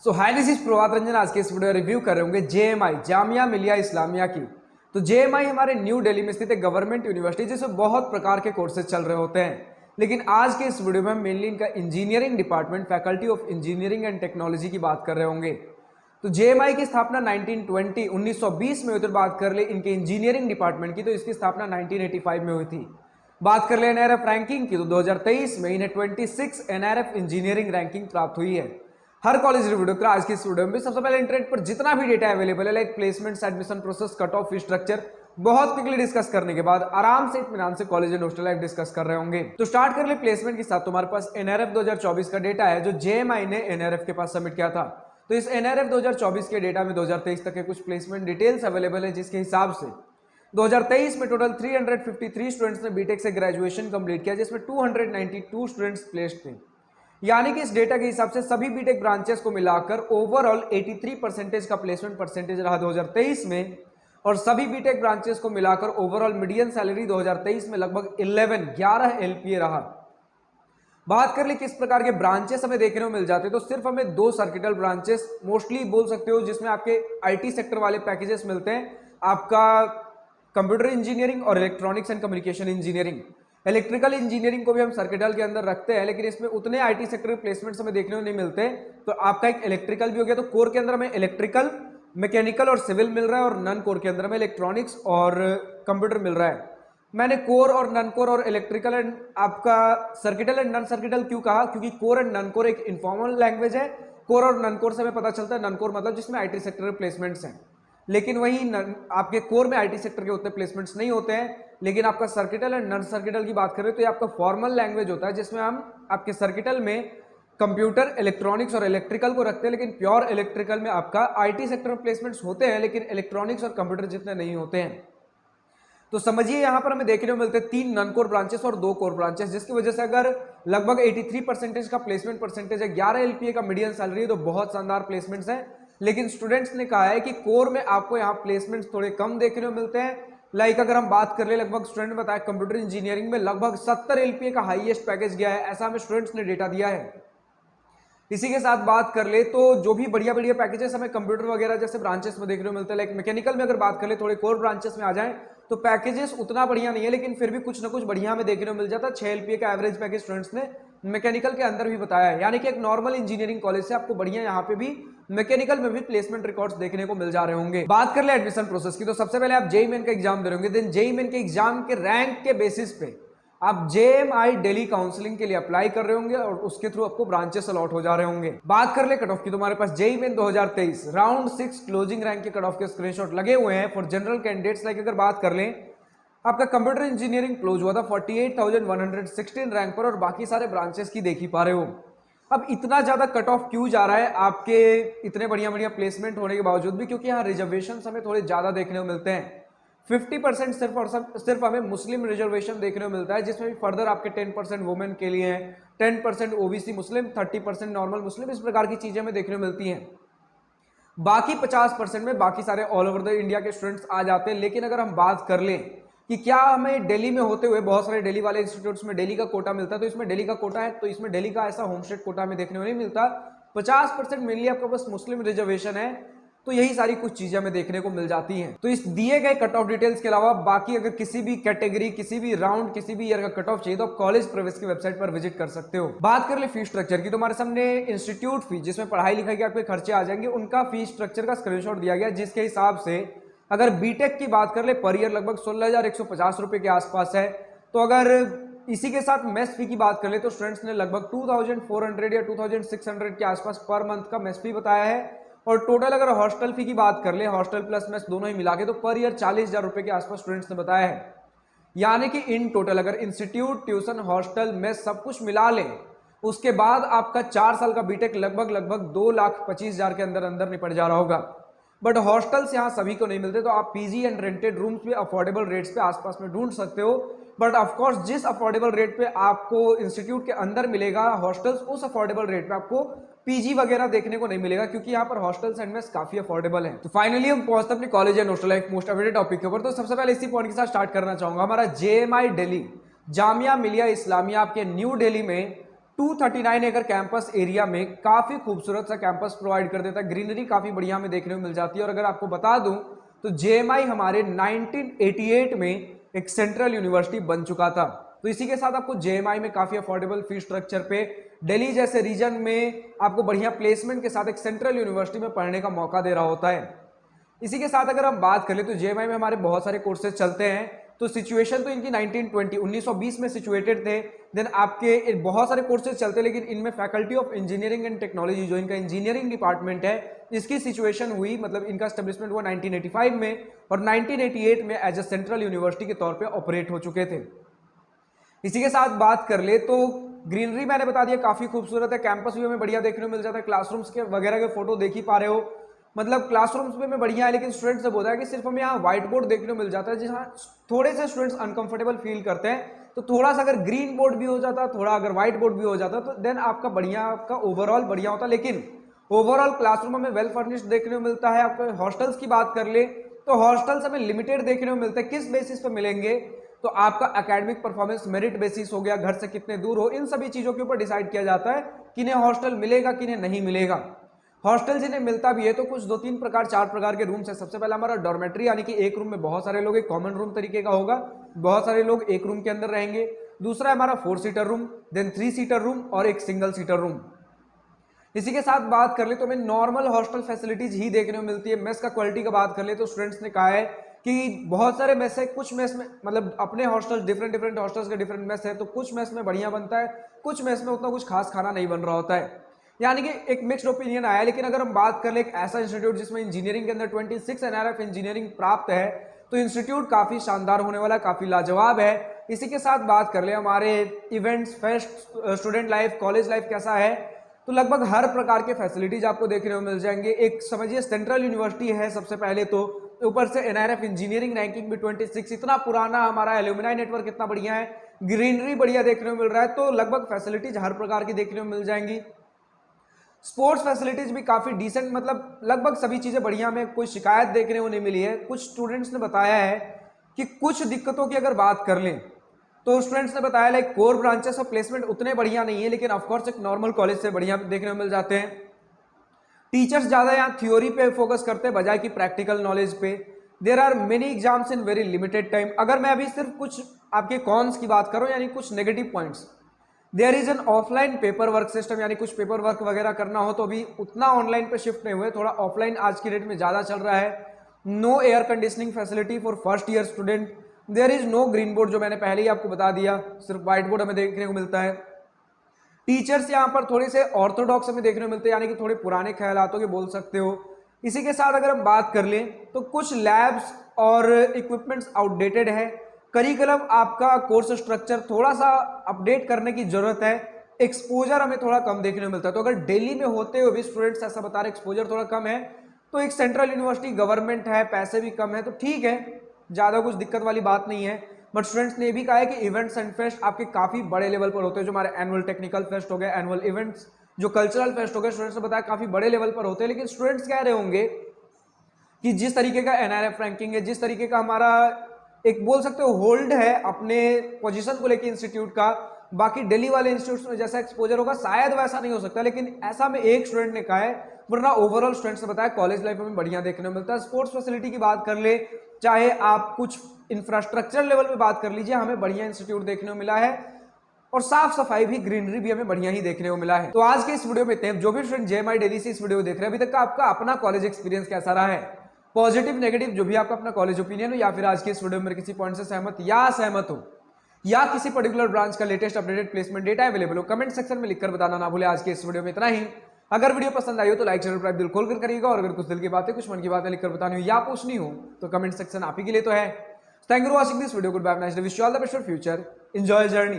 So hi this is Prabhat Ranjan. आज के इस वीडियो रिव्यू कर रहे होंगे जेएमआई जामिया मिलिया इस्लामिया की। तो जेएमआई हमारे न्यू दिल्ली में स्थित एक गवर्नमेंट यूनिवर्सिटी जिसमें बहुत प्रकार के कोर्सेज चल रहे होते हैं, लेकिन आज के इस वीडियो में हम मेनली इनका engineering department faculty of engineering and technology की बात कर रहे होंगे। तो जेएमआई की स्थापना 1920 में हुई। तो बात कर ले इनके इंजीनियरिंग डिपार्टमेंट की, तो इसकी स्थापना 1985 में हुई थी। बात कर ले एनआरएफ रैंकिंग की, तो 2023 में इन्हें 26 एनआरएफ इंजीनियरिंग रैंकिंग प्राप्त हुई है। हर कॉलेज वीडियो का आज की इस वीडियो में सबसे पहले इंटरनेट पर जितना भी डेटा अवेलेबल है, like placements, admission process, cut off, fee structure, बहुत क्विकली डिस्कस करने के बाद आराम से इत्मीनान से college and hostel life discuss कर रहे होंगे। तो स्टार्ट कर ले प्लेसमेंट के साथ। तुम्हारे पास एनआरएफ 2024 का डेटा है जो जेएमआई ने एनआरएफ के पास सबमिट किया था। तो इस एनआरएफ 2024 के डेटा में 2023 तक के कुछ प्लेसमेंट डिटेल्स अवेलेबल है, जिसके हिसाब से 2023 में टोटल 353 स्टूडेंट्स ने बीटेक से ग्रेजुएशन कंप्लीट किया, जिसमें 292 स्टूडेंट्स प्लेस्ड थे। यानी कि इस डेटा के हिसाब से सभी बीटेक ब्रांचेस को मिलाकर ओवरऑल 83% का प्लेसमेंट परसेंटेज रहा 2023 में, और सभी बीटेक ब्रांचेस को मिलाकर ओवरऑल मीडियन सैलरी 2023 में लगभग 11 एलपीए रहा। बात कर ले किस प्रकार के ब्रांचेस हमें देखने को मिल जाते हैं, तो सिर्फ हमें 2 सर्किटल ब्रांचेस मोस्टली बोल सकते हो जिसमें आपके आईटी सेक्टर वाले पैकेजेस मिलते हैं, आपका कंप्यूटर इंजीनियरिंग और electronics and communication engineering. Electrical engineering को भी हम सर्किटल के अंदर रखते हैं, लेकिन इसमें उतने आईटी सेक्टर प्लेसमेंट्स हमें देखने को नहीं मिलते। तो आपका एक इलेक्ट्रिकल भी हो गया, तो कोर के अंदर हमें इलेक्ट्रिकल, मैकेनिकल और सिविल मिल रहा है, और नॉन कोर के अंदर हमें इलेक्ट्रॉनिक्स और कंप्यूटर मिल रहा है। मैंने कोर और नॉन कोर और इलेक्ट्रिकल एंड आपका सर्किटल एंड नॉन सर्किटल क्यों कहा, क्योंकि कोर एंड नॉन कोर एक इनफॉर्मल लैंग्वेज है। कोर और नॉन कोर से हमें पता चलता है नॉन कोर मतलब जिसमें आईटी सेक्टर प्लेसमेंट्स हैं, लेकिन वही आपके कोर में आईटी सेक्टर के उतने प्लेसमेंट्स नहीं होते हैं। लेकिन आपका सर्किटल एंड नॉन सर्किटल की बात करें तो ये आपका फॉर्मल लैंग्वेज होता है, जिसमें हम आपके सर्किटल में कंप्यूटर, इलेक्ट्रॉनिक्स और इलेक्ट्रिकल को रखते हैं, लेकिन प्योर इलेक्ट्रिकल में आपका आईटी सेक्टर में प्लेसमेंट्स होते हैं, लेकिन इलेक्ट्रॉनिक्स और कंप्यूटर जितने नहीं होते हैं। तो समझिए यहां पर हमें देखने को मिलते हैं 3 नॉन कोर ब्रांचेस और 2 कोर ब्रांचेस, जिसकी वजह से अगर लगभग 83% का प्लेसमेंट परसेंटेज है, 11 एलपीए का मीडियन सैलरी है, तो बहुत शानदार प्लेसमेंट्स हैं। लेकिन स्टूडेंट्स ने कहा है कि कोर में आपको यहाँ प्लेसमेंट्स थोड़े कम देखने को मिलते हैं। लाइक अगर हम बात कर ले, लगभग स्टूडेंट ने बताया कंप्यूटर इंजीनियरिंग में लगभग 70 एलपीए का हाईएस्ट पैकेज गया है, ऐसा हमें स्टूडेंट्स ने डेटा दिया है। इसी के साथ बात कर ले तो जो भी बढ़िया बढ़िया पैकेजेस हमें कंप्यूटर वगैरह जैसे ब्रांचेस में देखने को मिलते हैं, लाइक मैकेनिकल में अगर बात कर ले, थोड़े कोर ब्रांचेस में आ जाएं तो पैकेजेस उतना बढ़िया नहीं है, लेकिन फिर भी कुछ ना कुछ बढ़िया हमें देखने को मिल जाता है। 6 एलपीए का एवरेज पैकेज स्टूडेंट्स ने मैकेनिकल के अंदर भी बताया है, यानी कि एक नॉर्मल इंजीनियरिंग कॉलेज से आपको बढ़िया यहाँ पे भी मैकेनिकल में भी प्लेसमेंट रिकॉर्ड्स देखने को मिल जा रहे होंगे। बात कर ले एडमिशन प्रोसेस की, तो सबसे पहले आप जेईई मेन का एग्जाम दे रहे होंगे, देन जेईई मेन के एग्जाम के रैंक के बेसिस पे आप जेएमआई दिल्ली काउंसलिंग के लिए अप्लाई कर रहे होंगे और उसके थ्रू आपको ब्रांचेस अलॉट हो जा रहे होंगे। बात कर ले कट ऑफ की, तुम्हारे पास JEE main 2023 round 6 closing rank के कट ऑफ के स्क्रीनशॉट लगे हुए हैं फॉर जनरल कैंडिडेट्स। लाइक अगर बात कर लें, आपका कंप्यूटर इंजीनियरिंग क्लोज हुआ था 48,116 रैंक पर, और बाकी सारे ब्रांचेस की देख ही पा रहे हो। अब इतना ज्यादा कट ऑफ क्यों जा रहा है आपके इतने बढ़िया बढ़िया प्लेसमेंट होने के बावजूद भी, क्योंकि यहाँ रिजर्वेशन हमें थोड़े ज्यादा देखने को मिलते हैं। 50% सिर्फ और सिर्फ हमें मुस्लिम रिजर्वेशन देखने को मिलता है, जिसमें भी फर्दर आपके 10% वुमेन के लिए है, 10% ओबीसी मुस्लिम, 30% नॉर्मल मुस्लिम, इस प्रकार की चीजें हमें देखने को मिलती हैं। बाकी 50% में बाकी सारे ऑल ओवर द इंडिया के स्टूडेंट्स आ जाते हैं। लेकिन अगर हम बात कर लें कि क्या हमें दिल्ली में होते हुए बहुत सारे दिल्ली वाले इंस्टीट्यूट्स में दिल्ली का कोटा मिलता है, तो इसमें दिल्ली का कोटा है, तो इसमें दिल्ली का ऐसा होम स्टेट कोटा में देखने को नहीं मिलता। 50% मेनली आपका बस मुस्लिम रिजर्वेशन है, तो यही सारी कुछ चीजें हमें देखने को मिल जाती हैं। तो इस दिए गए कट ऑफ डिटेल्स के अलावा बाकी अगर किसी भी कैटेगरी, किसी भी राउंड, किसी भी ईयर का कट ऑफ चाहिए तो आप कॉलेज प्रवेश की वेबसाइट पर विजिट कर सकते हो। बात कर ले फी स्ट्रक्चर की, तो हमारे सामने इंस्टीट्यूट फी जिसमें पढ़ाई लिखाई के आपके खर्चे आ जाएंगे, उनका फी स्ट्रक्चर का स्क्रीनशॉट दिया गया, जिसके हिसाब से अगर बीटेक की बात कर ले पर ईयर लगभग 16,150 रुपए के आसपास है। तो अगर इसी के साथ मेस फी की बात कर ले तो स्टूडेंट्स ने लगभग 2,400 या 2,600 के आसपास पर मंथ का मेस फी बताया है। और टोटल अगर हॉस्टल फी की बात कर ले, हॉस्टल प्लस मेस दोनों ही मिला के, तो पर ईयर 40,000 रुपए के आसपास स्टूडेंट्स ने बताया है। यानी कि इन टोटल अगर इंस्टीट्यूट, ट्यूशन, हॉस्टल, मेस सब कुछ मिला लें, उसके बाद आपका 4 साल का बीटेक लगभग 2,25,000 के अंदर निपट जा रहा होगा। बट हॉस्टल्स यहाँ सभी को नहीं मिलते, तो आप पीजी एंड रेंटेड रूम्स भी अफोर्डेबल रेट्स पे आसपास में ढूंढ सकते हो। बट ऑफकोर्स जिस अफोर्डेबल रेट पे आपको इंस्टीट्यूट के अंदर मिलेगा हॉस्टल्स, उस अफोर्डेबल रेट पे आपको पीजी वगैरह देखने को नहीं मिलेगा, क्योंकि यहाँ पर हॉस्टल्स एंड मेस काफी अफोर्डेबल है। तो फाइनली हम पहुंचते हैं अपनी college and hostel life most awaited topic के ऊपर। तो सबसे पहले इसी पॉइंट के साथ स्टार्ट करना चाहूंगा। हमारा जेएमआई दिल्ली जामिया मिलिया इस्लामिया आपके न्यू दिल्ली में 239 एकड़ कैंपस एरिया में काफी खूबसूरत सा कैंपस प्रोवाइड कर देता है। ग्रीनरी काफी बढ़िया हमें देखने को मिल जाती है। और अगर आपको बता दूं तो जेएमआई हमारे 1988 में एक सेंट्रल यूनिवर्सिटी बन चुका था। तो इसी के साथ आपको जेएमआई में काफी अफोर्डेबल फीस स्ट्रक्चर पे दिल्ली जैसे रीजन में आपको बढ़िया प्लेसमेंट के साथ एक सेंट्रल यूनिवर्सिटी में पढ़ने का मौका दे रहा होता है। इसी के साथ अगर हम बात करें तो जेएमआई में हमारे बहुत सारे कोर्सेज चलते हैं। तो सिचुएशन तो इनकी 1920 में सिचुएटेड थे। देन आपके बहुत सारे कोर्सेज चलते हैं, लेकिन इनमें faculty of engineering and technology जो इनका इंजीनियरिंग डिपार्टमेंट है, इसकी सिचुएशन हुई, मतलब इनका एस्टेब्लिशमेंट हुआ 1985 में और 1988 में एज ए सेंट्रल यूनिवर्सिटी के तौर पे ऑपरेट हो चुके थे। इसी के साथ बात कर ले तो ग्रीनरी मैंने बता दिया काफी खूबसूरत है। कैंपस भी हमें बढ़िया देखने को मिल जाता है। क्लासरूम्स के वगैरह के फोटो देख ही पा रहे हो, मतलब क्लासरूम्स में बढ़िया है। लेकिन स्टूडेंट्स ने बोला है कि सिर्फ हमें यहाँ व्हाइट बोर्ड देखने को मिल जाता है, जहाँ थोड़े से स्टूडेंट्स अनकंफर्टेबल फील करते हैं। तो थोड़ा सा अगर ग्रीन बोर्ड भी हो जाता, थोड़ा अगर व्हाइट बोर्ड भी हो जाता, तो देन आपका बढ़िया, आपका ओवरऑल बढ़िया होता। लेकिन ओवरऑल क्लासरूम हमें वेल फर्निश्ड देखने को मिलता है। आपको हॉस्टल्स की बात कर ले तो हॉस्टल्स हमें लिमिटेड देखने को मिलते हैं। किस बेसिस पर मिलेंगे? तो आपका एकेडमिक परफॉर्मेंस, मेरिट बेसिस हो गया, घर से कितने दूर हो, इन सभी चीजों के ऊपर डिसाइड किया जाता है किन्हें हॉस्टल मिलेगा किन्हें नहीं मिलेगा। हॉस्टल जिन्हें मिलता भी है तो कुछ 2-3 प्रकार 4 प्रकार के रूम्स है। सबसे पहला हमारा डॉर्मेट्री, यानी कि एक रूम में बहुत सारे लोग, एक कॉमन रूम तरीके का होगा, बहुत सारे लोग एक रूम के अंदर रहेंगे। दूसरा है हमारा 4 seater room, then 3 seater room और एक सिंगल सीटर रूम। इसी के साथ बात कर ले तो हमें नॉर्मल हॉस्टल फैसिलिटीज ही देखने को मिलती है। मेस का क्वालिटी का बात कर ले तो स्टूडेंट्स ने कहा है कि बहुत सारे मेस है, कुछ मेस में मतलब अपने हॉस्टल डिफरेंट हॉस्टल्स के डिफरेंट मेस है, तो कुछ मेस में बढ़िया बनता है, कुछ मेस में उतना कुछ खास खाना नहीं बन रहा होता है। यानी कि एक मिक्स्ड ओपिनियन आया। लेकिन अगर हम बात कर ले एक ऐसा इंस्टीट्यूट जिसमें इंजीनियरिंग के अंदर 26 एनआरएफ इंजीनियरिंग प्राप्त है, तो इंस्टीट्यूट काफी शानदार होने वाला, काफी लाजवाब है। इसी के साथ बात कर ले हमारे events, fest, student life, college life कैसा है, तो लगभग हर प्रकार के फैसिलिटीज आपको देखने को मिल जाएंगे। एक समझिए सेंट्रल यूनिवर्सिटी है सबसे पहले तो, ऊपर से एनआरएफ इंजीनियरिंग रैंकिंग भी 26, इतना पुराना हमारा एल्यूमिनाई नेटवर्क इतना बढ़िया है, ग्रीनरी बढ़िया देखने को मिल रहा है, तो लगभग फैसिलिटीज हर प्रकार की देखने को मिल जाएंगी। स्पोर्ट्स फैसिलिटीज भी काफी डिसेंट, मतलब लगभग सभी चीजें बढ़िया, में कोई शिकायत देखने को नहीं मिली है। कुछ स्टूडेंट्स ने बताया है कि कुछ दिक्कतों की अगर बात कर लें तो स्टूडेंट्स ने बताया लाइक कोर ब्रांचेस और प्लेसमेंट उतने बढ़िया नहीं है, लेकिन ऑफकोर्स एक नॉर्मल कॉलेज से बढ़िया देखने को मिल जाते हैं। टीचर्स ज्यादा यहाँ थ्योरी पे फोकस करते हैं बजाय कि प्रैक्टिकल नॉलेज पे। There are many exams in very limited time. अगर मैं अभी सिर्फ कुछ आपके कॉन्स की बात करूं, यानी कुछ negative points, there is an offline paper work system, यानी कुछ पेपर वर्क वगैरह करना हो तो अभी उतना ऑनलाइन पे शिफ्ट नहीं हुए, थोड़ा ऑफलाइन आज की डेट में ज्यादा चल रहा है। No air conditioning facility for first year student. There is no green board, जो मैंने पहले ही आपको बता दिया, सिर्फ व्हाइट बोर्ड हमें देखने को मिलता है। टीचर्स यहाँ पर थोड़े से ऑर्थोडॉक्स हमें देखने को मिलते हैं, यानी कि थोड़े पुराने ख्यालातों के बोल सकते हो। इसी के साथ अगर हम बात कर लें तो कुछ लैब्स और इक्विपमेंट्स आउटडेटेड है। करिकुलम आपका कोर्स स्ट्रक्चर थोड़ा सा अपडेट करने की जरूरत है। एक्सपोजर हमें थोड़ा कम देखने को मिलता है। तो अगर दिल्ली में होते हुए भी स्टूडेंट्स ऐसा बता रहे एक्सपोजर थोड़ा कम है, तो एक सेंट्रल यूनिवर्सिटी, गवर्नमेंट है, पैसे भी कम है, तो ठीक है, ज्यादा कुछ दिक्कत वाली बात नहीं है। बट स्टूडेंट्स ने भी कहा है कि इवेंट्स एंड फेस्ट आपके काफी बड़े लेवल पर होते हैं। जो हमारे एनुअल टेक्निकल फेस्ट हो गए, एनुअल इवेंट्स, जो कल्चरल फेस्ट हो गए, स्टूडेंट्स ने बताया काफी बड़े लेवल पर होते हैं। लेकिन स्टूडेंट्स कह रहे होंगे कि जिस तरीके का एनआरएफ रैंकिंग है, जिस तरीके का हमारा एक बोल सकते हो होल्ड है अपने पोजीशन को लेकर इंस्टीट्यूट का, बाकी दिल्ली वाले इंस्टीट्यूट्स में जैसा एक्सपोजर होगा शायद वैसा नहीं हो सकता। लेकिन ऐसा में एक स्टूडेंट ने कहा है, वरना ओवरऑल स्टूडेंट्स ने बताया कॉलेज लाइफ में बढ़िया देखने को मिलता है। स्पोर्ट्स फैसिलिटी की बात कर ले, चाहे आप कुछ इंफ्रास्ट्रक्चर लेवल पे बात कर लीजिए, हमें बढ़िया इंस्टीट्यूट देखने को मिला है। और साफ सफाई भी, ग्रीनरी भी हमें बढ़िया ही देखने को मिला है। तो आज के इस वीडियो में इतने। जो भी स्टूडेंट जेएमआई दिल्ली से इस वीडियो को देख रहे हैं, अभी तक का आपका अपना कॉलेज एक्सपीरियंस कैसा रहा है, पॉजिटिव नेगेटिव, जो भी आपका अपना कॉलेज ओपिनियन हो, या फिर आज के इस वीडियो में किसी पॉइंट से सहमत या असहमत हो, या किसी पर्टिकुलर ब्रांच का latest updated placement data available हो, कमेंट सेक्शन में लिखकर बताना ना भूले। आज के इस वीडियो में इतना ही। अगर वीडियो पसंद आई हो तो लाइक शेयर दिल खोलकर करिएगा, और अगर कुछ दिल की बातें, कुछ मन की बातें लिखकर बतानी हो या पूछनी हो तो कमेंट सेक्शन आप ही के लिए तो है। Thank you for watching this video. Good bye, nice day, wish you all the best for future, enjoy journey.